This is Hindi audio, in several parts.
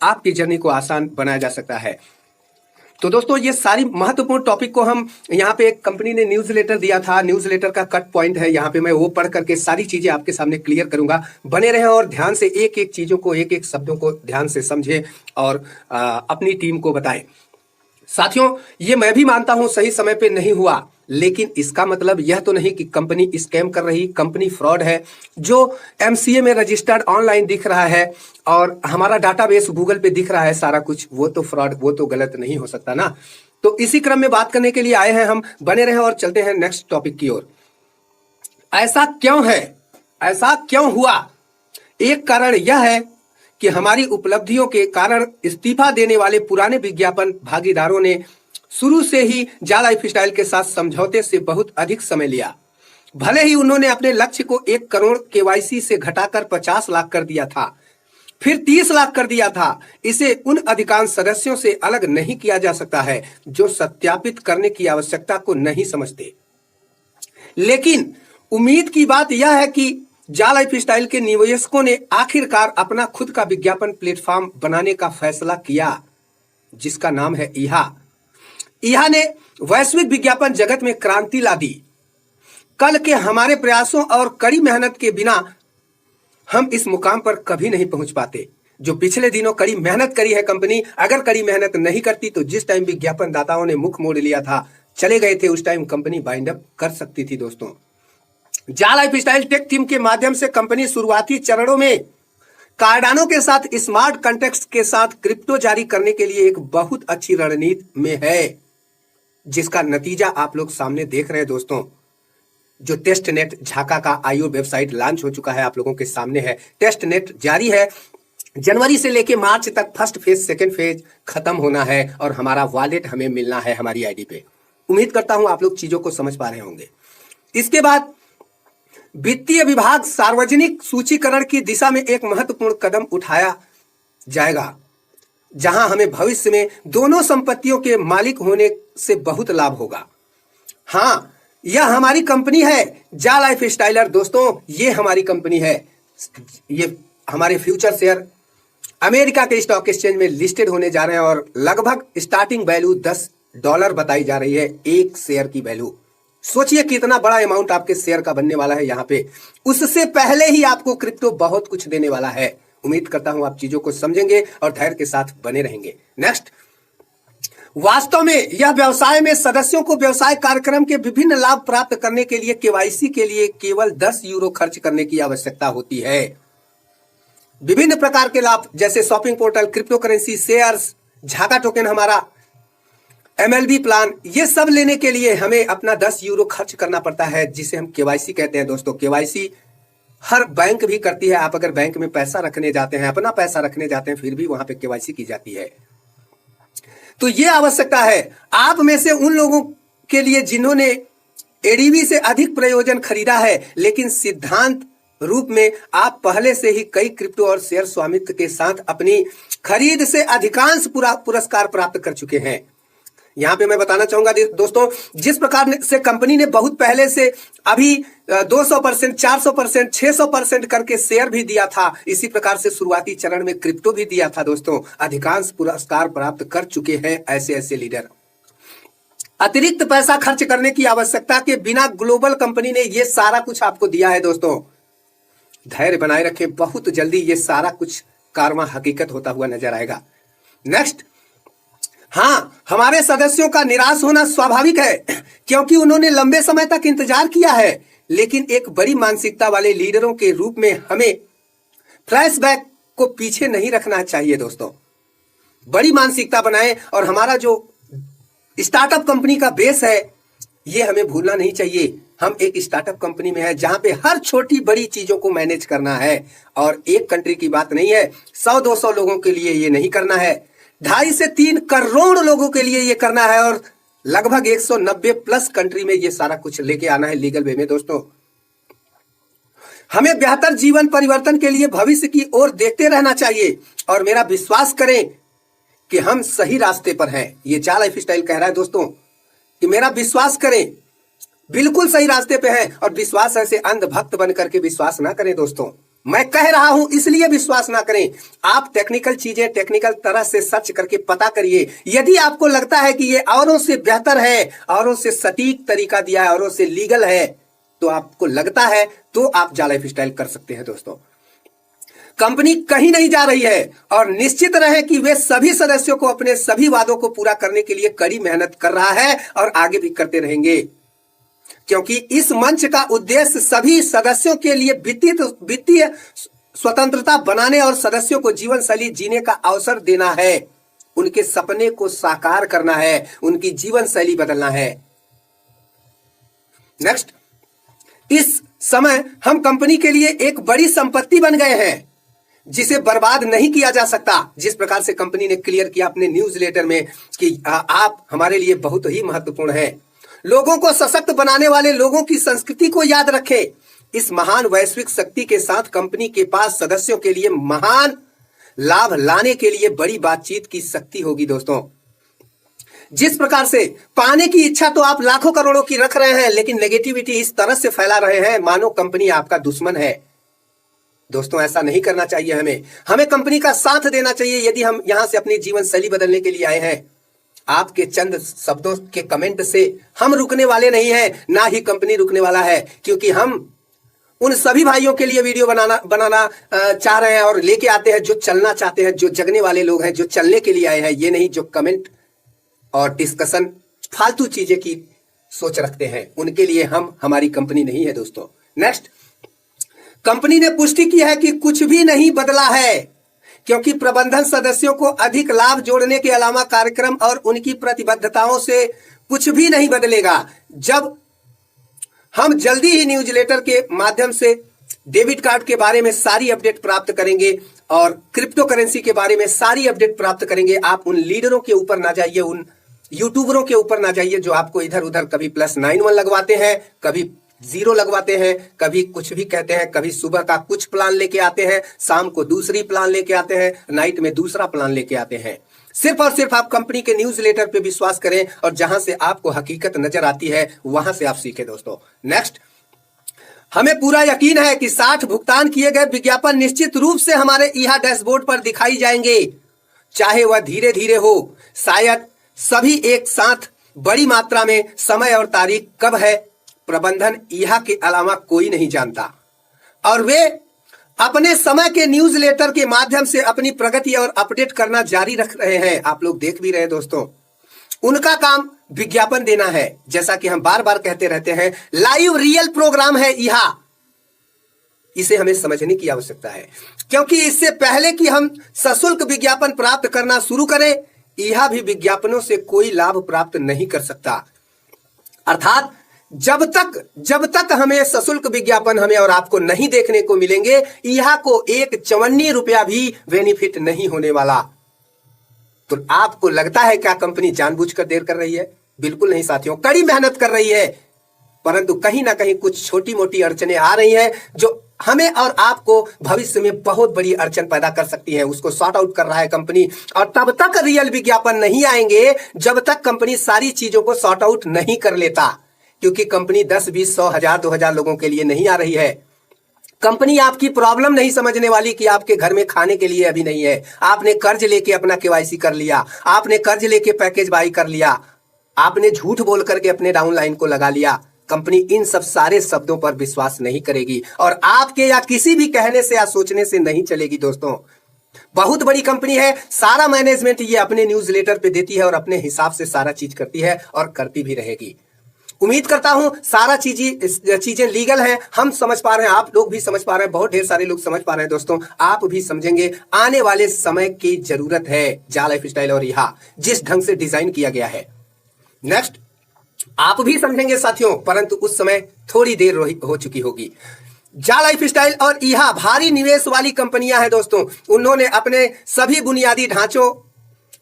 आपकी जर्नी को आसान बनाया जा सकता है। तो दोस्तों, ये सारी महत्वपूर्ण टॉपिक को हम यहाँ पे एक कंपनी ने न्यूज़लेटर दिया था, न्यूज़लेटर का कट पॉइंट है यहाँ पे, मैं वो पढ़ करके सारी चीजें आपके सामने क्लियर करूंगा। बने रहें और ध्यान से एक एक चीजों को, एक एक शब्दों को ध्यान से समझें और अपनी टीम को बताएं। साथियों, ये मैं भी मानता हूं सही समय पे नहीं हुआ, लेकिन इसका मतलब यह तो नहीं कि कंपनी स्कैम कर रही, कंपनी फ्रॉड है। जो एमसीए में रजिस्टर्ड ऑनलाइन दिख रहा है और हमारा डाटाबेस गूगल पे दिख रहा है सारा कुछ, वो तो फ्रॉड, वो तो गलत नहीं हो सकता ना। तो इसी क्रम में बात करने के लिए आए हैं हम। बने रहे और चलते हैं नेक्स्ट टॉपिक की ओर। ऐसा क्यों है, ऐसा क्यों हुआ? एक कारण यह है कि हमारी उपलब्धियों के कारण इस्तीफा देने वाले पुराने विज्ञापन भागीदारों ने शुरू से ही जा लाइफस्टाइल के साथ समझौते से बहुत अधिक समय लिया। भले ही उन्होंने अपने लक्ष्य को 1 करोड़ केवाईसी से घटाकर 50 लाख कर दिया था, फिर 30 लाख कर दिया था, इसे उन अधिकांश सदस्यों से अलग नहीं किया जा सकता है जो सत्यापित करने की आवश्यकता को नहीं समझते। लेकिन उम्मीद की बात यह है कि जा लाइफस्टाइल के निवेशकों ने आखिरकार अपना खुद का विज्ञापन प्लेटफॉर्म बनाने का फैसला किया, जिसका नाम है ईहा। ईहा ने वैश्विक विज्ञापन जगत में क्रांति ला दी। कल के हमारे प्रयासों और कड़ी मेहनत के बिना हम इस मुकाम पर कभी नहीं पहुंच पाते। जो पिछले दिनों कड़ी मेहनत करी है कंपनी, अगर कड़ी मेहनत नहीं करती तो जिस टाइम विज्ञापन दाताओं ने मुख मोड़ लिया था, चले गए थे, उस टाइम कंपनी बाइंड अप कर सकती थी। दोस्तों, जा लाइफस्टाइल टेक टीम के माध्यम से कंपनी शुरुआती चरणों में कार्डानो के साथ स्मार्ट कॉन्ट्रैक्ट्स के साथ क्रिप्टो जारी करने के लिए एक बहुत अच्छी रणनीति में है, जिसका नतीजा आप लोग सामने देख रहे हैं। दोस्तों, जो टेस्ट नेट झाका का आईओ वेबसाइट लॉन्च हो चुका है, आप लोगों के सामने है। टेस्ट नेट जारी है, जनवरी से लेके मार्च तक फर्स्ट फेज सेकंड फेज खत्म होना है और हमारा वॉलेट हमें मिलना है हमारी आईडी पे। उम्मीद करता हूं आप लोग चीजों को समझ पा रहे होंगे। इसके बाद वित्तीय विभाग सार्वजनिक सूचीकरण की दिशा में एक महत्वपूर्ण कदम उठाया जाएगा, जहां हमें भविष्य में दोनों संपत्तियों के मालिक होने से बहुत लाभ होगा। हां, यह हमारी कंपनी है जा लाइफस्टाइलर। दोस्तों, ये हमारी कंपनी है। ये हमारे फ्यूचर शेयर अमेरिका के स्टॉक एक्सचेंज में लिस्टेड होने जा रहे हैं और लगभग स्टार्टिंग वैल्यू $10 बताई जा रही है एक शेयर की वैल्यू। सोचिए कितना बड़ा अमाउंट आपके शेयर का बनने वाला है यहाँ पे। उससे पहले ही आपको क्रिप्टो बहुत कुछ देने वाला है। उम्मीद करता हूं आप चीजों को समझेंगे और धैर्य के साथ बने रहेंगे। नेक्स्ट, वास्तव में यह व्यवसाय में सदस्यों को व्यवसाय कार्यक्रम के विभिन्न लाभ प्राप्त करने के लिए केवाईसी के लिए केवल €10 खर्च करने की आवश्यकता होती है। विभिन्न प्रकार के लाभ जैसे shopping portal, crypto currency, shares, झाका टोकन, हमारा MLB प्लान, ये सब लेने के लिए हमें अपना €10 खर्च करना पड़ता है, जिसे हम केवाईसी कहते हैं। दोस्तों, केवाईसी हर बैंक भी करती है। आप अगर बैंक में पैसा रखने जाते हैं, अपना पैसा रखने जाते हैं, फिर भी वहां पे केवाईसी की जाती है। तो ये आवश्यकता है आप में से उन लोगों के लिए जिन्होंने एडीबी से अधिक प्रयोजन खरीदा है, लेकिन सिद्धांत रूप में आप पहले से ही कई क्रिप्टो और शेयर स्वामित्व के साथ अपनी खरीद से अधिकांश पुरस्कार प्राप्त कर चुके हैं। यहां पे मैं बताना चाहूंगा दोस्तों, जिस प्रकार से कंपनी ने बहुत पहले से अभी 200%, 400%, 600% करके शेयर भी दिया था, इसी प्रकार से शुरुआती चरण में क्रिप्टो भी दिया था। दोस्तों, अधिकांश पुरस्कार प्राप्त कर चुके हैं ऐसे लीडर। अतिरिक्त पैसा खर्च करने की आवश्यकता के बिना ग्लोबल कंपनी ने ये सारा कुछ आपको दिया है। दोस्तों, धैर्य बनाए रखें, बहुत जल्दी ये सारा कुछ कारवा हकीकत होता हुआ नजर आएगा। नेक्स्ट, हाँ, हमारे सदस्यों का निराश होना स्वाभाविक है, क्योंकि उन्होंने लंबे समय तक इंतजार किया है। लेकिन एक बड़ी मानसिकता वाले लीडरों के रूप में हमें फ्लैशबैक को पीछे नहीं रखना चाहिए। दोस्तों, बड़ी मानसिकता बनाएं और हमारा जो स्टार्टअप कंपनी का बेस है, ये हमें भूलना नहीं चाहिए। हम एक स्टार्टअप कंपनी में है जहां पे हर छोटी बड़ी चीजों को मैनेज करना है, और एक कंट्री की बात नहीं है, 100-200 लोगों के लिए ये नहीं करना है, 2.5 से 3 करोड़ लोगों के लिए ये करना है, और लगभग 190 प्लस कंट्री में ये सारा कुछ लेके आना है लीगल वे में। दोस्तों, हमें बेहतर जीवन परिवर्तन के लिए भविष्य की ओर देखते रहना चाहिए, और मेरा विश्वास करें कि हम सही रास्ते पर हैं। ये जा लाइफस्टाइल कह रहा है दोस्तों कि मेरा विश्वास करें, बिल्कुल सही रास्ते पे हैं। और विश्वास ऐसे अंधभक्त बन करके विश्वास ना करें दोस्तों, मैं कह रहा हूं इसलिए विश्वास ना करें। आप टेक्निकल चीजें टेक्निकल तरह से सर्च करके पता करिए। यदि आपको लगता है कि ये औरों से बेहतर है, औरों से सटीक तरीका दिया है, औरों से लीगल है, तो आपको लगता है तो आप जा लाइफ स्टाइल कर सकते हैं। दोस्तों, कंपनी कहीं नहीं जा रही है और निश्चित रहे कि वे सभी सदस्यों को अपने सभी वादों को पूरा करने के लिए कड़ी मेहनत कर रहा है और आगे भी करते रहेंगे, क्योंकि इस मंच का उद्देश्य सभी सदस्यों के लिए वित्तीय स्वतंत्रता बनाने और सदस्यों को जीवन शैली जीने का अवसर देना है, उनके सपने को साकार करना है, उनकी जीवन शैली बदलना है। नेक्स्ट, इस समय हम कंपनी के लिए एक बड़ी संपत्ति बन गए हैं जिसे बर्बाद नहीं किया जा सकता। जिस प्रकार से कंपनी ने क्लियर किया अपने न्यूज़लेटर में कि आप हमारे लिए बहुत ही महत्वपूर्ण हैं। लोगों को सशक्त बनाने वाले लोगों की संस्कृति को याद रखें। इस महान वैश्विक शक्ति के साथ कंपनी के पास सदस्यों के लिए महान लाभ लाने के लिए बड़ी बातचीत की शक्ति होगी। दोस्तों, जिस प्रकार से पाने की इच्छा तो आप लाखों करोड़ों की रख रहे हैं, लेकिन नेगेटिविटी इस तरह से फैला रहे हैं मानो कंपनी आपका दुश्मन है। दोस्तों, ऐसा नहीं करना चाहिए। हमें कंपनी का साथ देना चाहिए। यदि हम यहां से अपनी जीवन शैली बदलने के लिए आए हैं, आपके चंद शब्दों के कमेंट से हम रुकने वाले नहीं हैं, ना ही कंपनी रुकने वाला है, क्योंकि हम उन सभी भाइयों के लिए वीडियो बनाना चाह रहे हैं और लेके आते हैं जो चलना चाहते हैं, जो जगने वाले लोग हैं, जो चलने के लिए आए हैं। ये नहीं जो कमेंट और डिस्कशन फालतू चीजें की सोच रखते हैं, उनके लिए हमारी कंपनी नहीं है। दोस्तों, नेक्स्ट, कंपनी ने पुष्टि की है कि कुछ भी नहीं बदला है, क्योंकि प्रबंधन सदस्यों को अधिक लाभ जोड़ने के अलावा कार्यक्रम और उनकी प्रतिबद्धताओं से कुछ भी नहीं बदलेगा। जब हम जल्दी ही न्यूज़लेटर के माध्यम से डेबिट कार्ड के बारे में सारी अपडेट प्राप्त करेंगे और क्रिप्टो करेंसी के बारे में सारी अपडेट प्राप्त करेंगे। आप उन लीडरों के ऊपर ना जाइए, उन यूट्यूबरों के ऊपर ना जाइए जो आपको इधर उधर कभी +91 लगवाते हैं, कभी 0 लगवाते हैं, कभी कुछ भी कहते हैं, कभी सुबह का कुछ प्लान लेके आते हैं, शाम को दूसरी प्लान लेके आते हैं, नाइट में दूसरा प्लान लेके आते हैं। सिर्फ और सिर्फ आप कंपनी के न्यूज़लेटर पे विश्वास करें और जहां से आपको हकीकत नजर आती है वहां से आप सीखें। दोस्तों, नेक्स्ट, हमें पूरा यकीन है कि 60 भुगतान किए गए विज्ञापन निश्चित रूप से हमारे ईहा डैशबोर्ड पर दिखाई जाएंगे, चाहे वह धीरे धीरे हो, शायद सभी एक साथ बड़ी मात्रा में। समय और तारीख कब है, प्रबंधन ईहा के अलावा कोई नहीं जानता और वे अपने समय के न्यूज़लेटर के माध्यम से अपनी प्रगति और अपडेट करना जारी रख रहे हैं। आप लोग देख भी रहे हैं। दोस्तों, उनका काम विज्ञापन देना है, जैसा कि हम बार बार कहते रहते हैं, लाइव रियल प्रोग्राम है ईहा। इसे हमें समझने की आवश्यकता है, क्योंकि इससे पहले कि हम सशुल्क विज्ञापन प्राप्त करना शुरू करें, ईहा भी विज्ञापनों से कोई लाभ प्राप्त नहीं कर सकता। अर्थात जब तक हमें सशुल्क विज्ञापन हमें और आपको नहीं देखने को मिलेंगे, ईहा को एक 54 रुपया भी बेनिफिट नहीं होने वाला। तो आपको लगता है क्या कंपनी जानबूझकर देर कर रही है? बिल्कुल नहीं साथियों, कड़ी मेहनत कर रही है, परंतु कहीं ना कहीं कुछ छोटी मोटी अड़चने आ रही हैं जो हमें और आपको भविष्य में बहुत बड़ी अड़चन पैदा कर सकती है। उसको सॉर्ट आउट कर रहा है कंपनी, और तब तक रियल विज्ञापन नहीं आएंगे जब तक कंपनी सारी चीजों को सॉर्ट आउट नहीं कर लेता, क्योंकि कंपनी 10, 20, 100, 1000, 2000 लोगों के लिए नहीं आ रही है। कंपनी आपकी प्रॉब्लम नहीं समझने वाली कि आपके घर में खाने के लिए अभी नहीं है, आपने कर्ज लेके अपना केवाईसी कर लिया, आपने कर्ज लेके पैकेज बाई कर लिया, आपने झूठ बोल करके अपने डाउनलाइन को लगा लिया। कंपनी इन सब सारे शब्दों पर विश्वास नहीं करेगी और आपके या किसी भी कहने से या सोचने से नहीं चलेगी। दोस्तों, बहुत बड़ी कंपनी है, सारा मैनेजमेंट ये अपने न्यूज़लेटर पे देती है और अपने हिसाब से सारा चीज करती है और करती भी रहेगी। उम्मीद करता हूं सारा चीजें लीगल हैं, हम समझ पा रहे हैं, आप लोग भी समझ पा रहे हैं, बहुत ढेर सारे लोग समझ पा रहे हैं। दोस्तों, आप भी समझेंगे। आने वाले समय की जरूरत है जा लाइफ स्टाइल और ईहा जिस ढंग से डिजाइन किया गया है। नेक्स्ट, आप भी समझेंगे साथियों, परंतु उस समय थोड़ी देर हो चुकी होगी। जा लाइफ स्टाइल और ईहा भारी निवेश वाली कंपनियां हैं। दोस्तों, उन्होंने अपने सभी बुनियादी ढांचों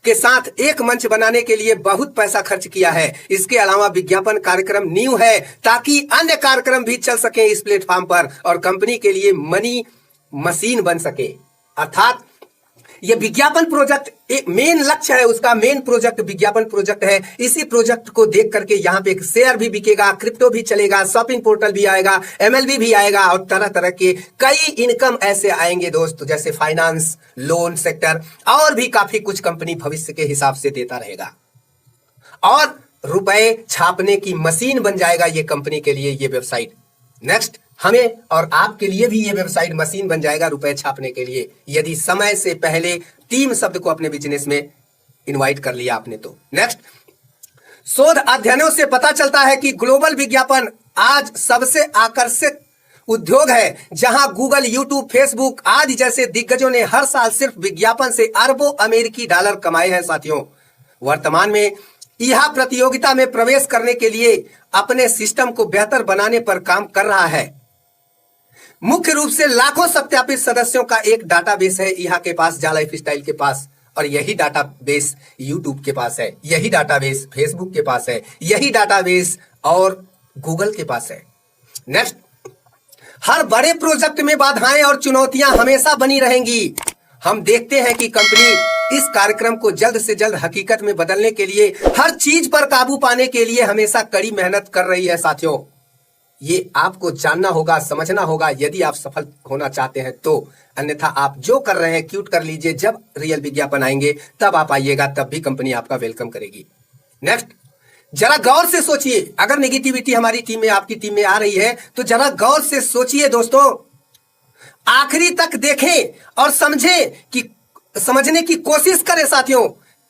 के साथ एक मंच बनाने के लिए बहुत पैसा खर्च किया है। इसके अलावा विज्ञापन कार्यक्रम न्यू है ताकि अन्य कार्यक्रम भी चल सके इस प्लेटफॉर्म पर और कंपनी के लिए मनी मशीन बन सके। अर्थात ये विज्ञापन प्रोजेक्ट एक मेन लक्ष्य है, उसका मेन प्रोजेक्ट विज्ञापन प्रोजेक्ट है। इसी प्रोजेक्ट को देख करके यहाँ पे एक शेयर भी बिकेगा, क्रिप्टो भी चलेगा, शॉपिंग पोर्टल भी आएगा, MLB भी आएगा और तरह तरह के कई इनकम ऐसे आएंगे दोस्त, जैसे फाइनेंस, लोन सेक्टर और भी काफी कुछ कंपनी भविष्य के हिसाब से देता रहेगा और रुपए छापने की मशीन बन जाएगा ये कंपनी के लिए ये वेबसाइट। नेक्स्ट, हमें और आपके लिए भी ये वेबसाइट मशीन बन जाएगा रुपए छापने के लिए, यदि समय से पहले टीम शब्द को अपने बिजनेस में इनवाइट कर लिया आपने तो। नेक्स्ट, शोध अध्ययनों से पता चलता है कि ग्लोबल विज्ञापन आज सबसे आकर्षक उद्योग है, जहां गूगल, यूट्यूब, फेसबुक आदि जैसे दिग्गजों ने हर साल सिर्फ विज्ञापन से अरबों अमेरिकी डॉलर कमाए हैं साथियों। वर्तमान में यह प्रतियोगिता में प्रवेश करने के लिए अपने सिस्टम को बेहतर बनाने पर काम कर रहा है। मुख्य रूप से लाखों सत्यापित सदस्यों का एक डाटाबेस है यहाँ के पास, जा लाइफस्टाइल के पास, और यही डाटाबेस यूट्यूब के पास है, यही डाटाबेस फेसबुक के पास है, यही डाटाबेस और गूगल के पास है। नेक्स्ट, हर बड़े प्रोजेक्ट में बाधाएं और चुनौतियां हमेशा बनी रहेंगी। हम देखते हैं कि कंपनी इस कार्यक्रम को जल्द से जल्द हकीकत में बदलने के लिए, हर चीज पर काबू पाने के लिए हमेशा कड़ी मेहनत कर रही है साथियों। ये आपको जानना होगा, समझना होगा यदि आप सफल होना चाहते हैं तो, अन्यथा आप जो कर रहे हैं क्यूट कर लीजिए, जब रियल विज्ञापन आएंगे तब आप आइएगा, तब भी कंपनी आपका वेलकम करेगी। नेक्स्ट, जरा गौर से सोचिए, अगर नेगेटिविटी हमारी टीम में, आपकी टीम में आ रही है तो जरा गौर से सोचिए दोस्तों, आखिरी तक देखें और समझने की कोशिश करें साथियों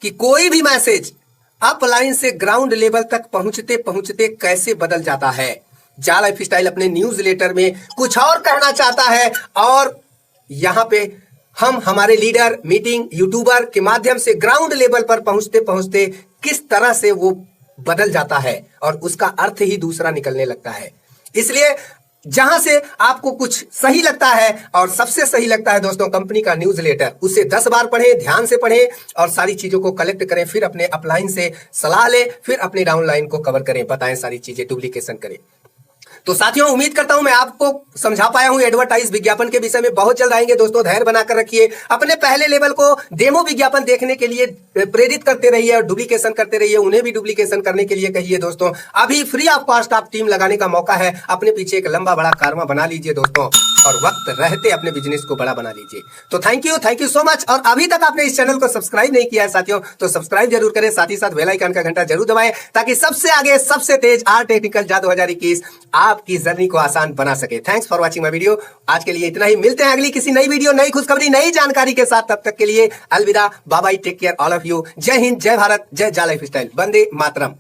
कि कोई भी मैसेज अपलाइन से ग्राउंड लेवल तक पहुंचते पहुंचते कैसे बदल जाता है। जा लाइफस्टाइल अपने न्यूज़लेटर में कुछ और कहना चाहता है और यहां पे हम हमारे लीडर, मीटिंग, यूट्यूबर के माध्यम से ग्राउंड लेवल पर पहुंचते पहुंचते किस तरह से वो बदल जाता है और उसका अर्थ ही दूसरा निकलने लगता है। इसलिए जहां से आपको कुछ सही लगता है, और सबसे सही लगता है दोस्तों कंपनी का न्यूज़लेटर, उसे 10 बार पढ़ें, ध्यान से पढ़ें और सारी चीजों को कलेक्ट करें, फिर अपने अपलाइन से सलाह लें, फिर अपने डाउनलाइन को कवर करें, बताएं सारी चीजें, डुप्लीकेशन करें। तो साथियों, उम्मीद करता हूं मैं आपको समझा पाया हूं एडवर्टाइज विज्ञापन के विषय में। बहुत जल्द आएंगे दोस्तों, धैर्य बनाकर रखिए, अपने पहले लेवल को डेमो विज्ञापन देखने के लिए प्रेरित करते रहिए और डुप्लीकेशन करते रहिए, उन्हें भी डुप्लीकेशन करने के लिए कहिए दोस्तों। अभी फ्री ऑफ कॉस्ट आप टीम लगाने का मौका है, अपने पीछे एक लंबा बड़ा कारवा बना लीजिए दोस्तों और वक्त रहते अपने बिजनेस को बड़ा बना लीजिए। तो थैंक यू सो मच। और अभी तक आपने इस चैनल को सब्सक्राइब नहीं किया है साथियों तो सब्सक्राइब जरूर करें, साथ ही साथ बेल आइकन का घंटा जरूर दबाएं ताकि सबसे आगे सबसे तेज आर टेक्निकल जा 2021 आपकी जर्नी को आसान बना सके। Thanks for watching my video. आज के लिए इतना ही, मिलते हैं अगली किसी नई वीडियो, नई खुशखबरी, नई जानकारी के साथ। तब तक के लिए अलविदा, bye bye, take care all of you. जय हिंद, जय भारत, जय जा लाइफस्टाइल, वंदे मातरम।